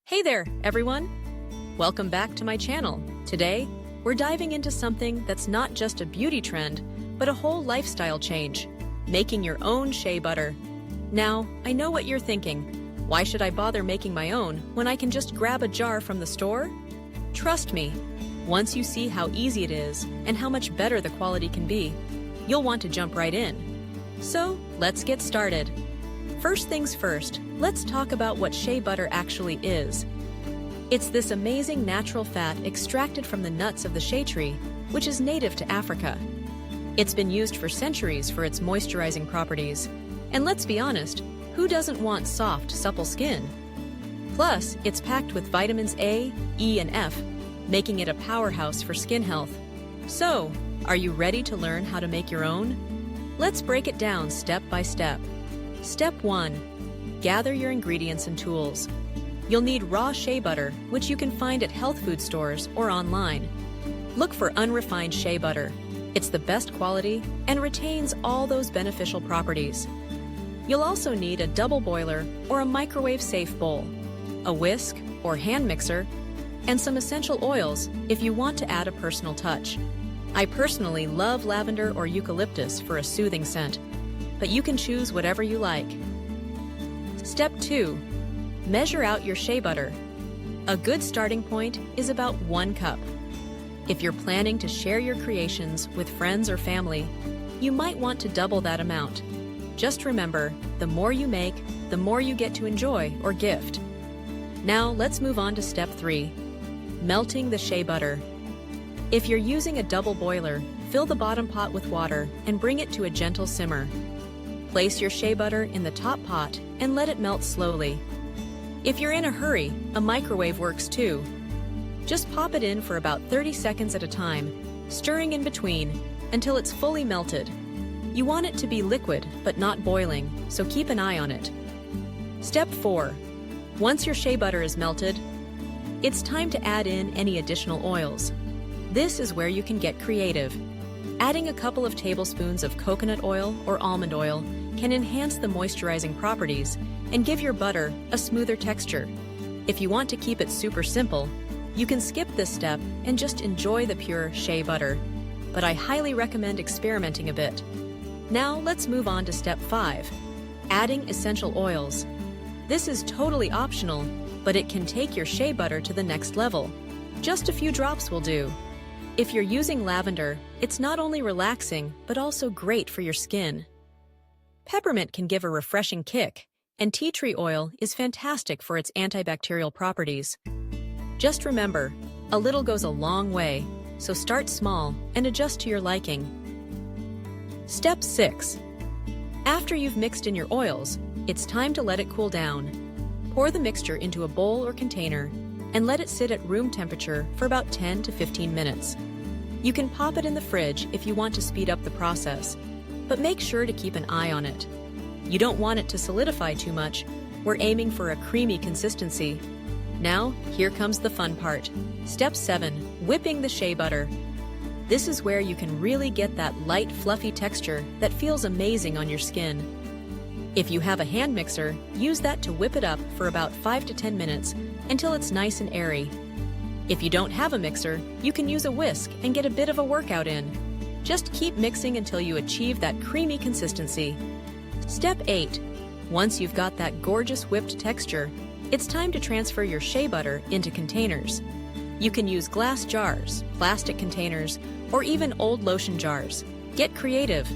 Hey there, everyone! Welcome back to my channel. Today, we're diving into something that's not just a beauty trend, but a whole lifestyle change, making your own shea butter. Now, I know what you're thinking. Why should I bother making my own when I can just grab a jar from the store? Trust me, once you see how easy it is and how much better the quality can be, you'll want to jump right in. So, let's get started. First things first, let's talk about what shea butter actually is. It's this amazing natural fat extracted from the nuts of the shea tree, which is native to Africa. It's been used for centuries for its moisturizing properties. And let's be honest, who doesn't want soft, supple skin? Plus, it's packed with vitamins A, E, and F, making it a powerhouse for skin health. So, are you ready to learn how to make your own? Let's break it down step by step. Step 1. Gather your ingredients and tools. You'll need raw shea butter, which you can find at health food stores or online. Look for unrefined shea butter. It's the best quality and retains all those beneficial properties. You'll also need a double boiler or a microwave-safe bowl, a whisk or hand mixer, and some essential oils if you want to add a personal touch. I personally love lavender or eucalyptus for a soothing scent, but you can choose whatever you like. Step 2. Measure out your shea butter. A good starting point is about 1 cup. If you're planning to share your creations with friends or family, you might want to double that amount. Just remember, the more you make, the more you get to enjoy or gift. Now let's move on to step 3. Melting the shea butter. If you're using a double boiler, fill the bottom pot with water and bring it to a gentle simmer. Place your shea butter in the top pot and let it melt slowly. If you're in a hurry, a microwave works too. Just pop it in for about 30 seconds at a time, stirring in between until it's fully melted. You want it to be liquid but not boiling, so keep an eye on it. Step 4. Once your shea butter is melted, it's time to add in any additional oils. This is where you can get creative. Adding a couple of tablespoons of coconut oil or almond oil can enhance the moisturizing properties and give your butter a smoother texture. If you want to keep it super simple, you can skip this step and just enjoy the pure shea butter. But I highly recommend experimenting a bit. Now let's move on to step 5. Adding essential oils. This is totally optional, but it can take your shea butter to the next level. Just a few drops will do. If you're using lavender, it's not only relaxing, but also great for your skin. Peppermint can give a refreshing kick, and tea tree oil is fantastic for its antibacterial properties. Just remember, a little goes a long way, so start small and adjust to your liking. Step 6. After you've mixed in your oils, it's time to let it cool down. Pour the mixture into a bowl or container and let it sit at room temperature for about 10 to 15 minutes. You can pop it in the fridge if you want to speed up the process, but make sure to keep an eye on it. You don't want it to solidify too much. We're aiming for a creamy consistency. Now, here comes the fun part. Step 7. Whipping the shea butter. This is where you can really get that light, fluffy texture that feels amazing on your skin. If you have a hand mixer, use that to whip it up for about 5 to 10 minutes until it's nice and airy. If you don't have a mixer, you can use a whisk and get a bit of a workout in. Just keep mixing until you achieve that creamy consistency. Step 8. Once you've got that gorgeous whipped texture, it's time to transfer your shea butter into containers. You can use glass jars, plastic containers, or even old lotion jars. Get creative.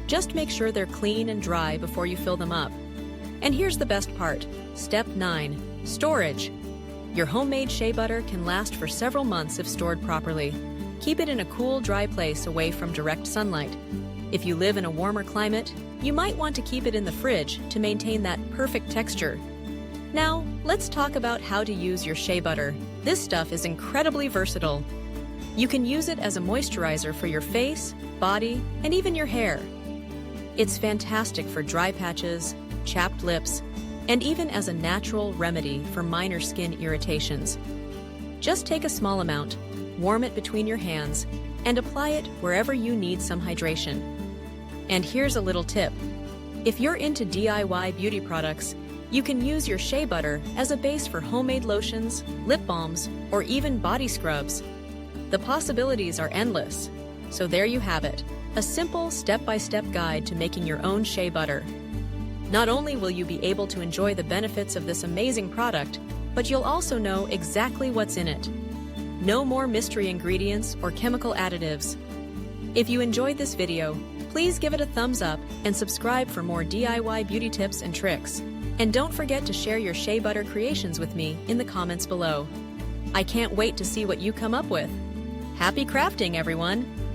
Just make sure they're clean and dry before you fill them up. And here's the best part. Step 9. Storage. Your homemade shea butter can last for several months if stored properly. Keep it in a cool, dry place away from direct sunlight. If you live in a warmer climate, you might want to keep it in the fridge to maintain that perfect texture. Now, let's talk about how to use your shea butter. This stuff is incredibly versatile. You can use it as a moisturizer for your face, body, and even your hair. It's fantastic for dry patches, chapped lips, and even as a natural remedy for minor skin irritations. Just take a small amount, warm it between your hands, and apply it wherever you need some hydration. And here's a little tip. If you're into DIY beauty products, You can use your shea butter as a base for homemade lotions, lip balms, or even body scrubs. The possibilities are endless. So there you have it, a simple step-by-step guide to making your own shea butter. Not only will you be able to enjoy the benefits of this amazing product, but you'll also know exactly what's in it. No more mystery ingredients or chemical additives. If you enjoyed this video, please give it a thumbs up and subscribe for more DIY beauty tips and tricks. And don't forget to share your shea butter creations with me in the comments below. I can't wait to see what you come up with. Happy crafting, everyone!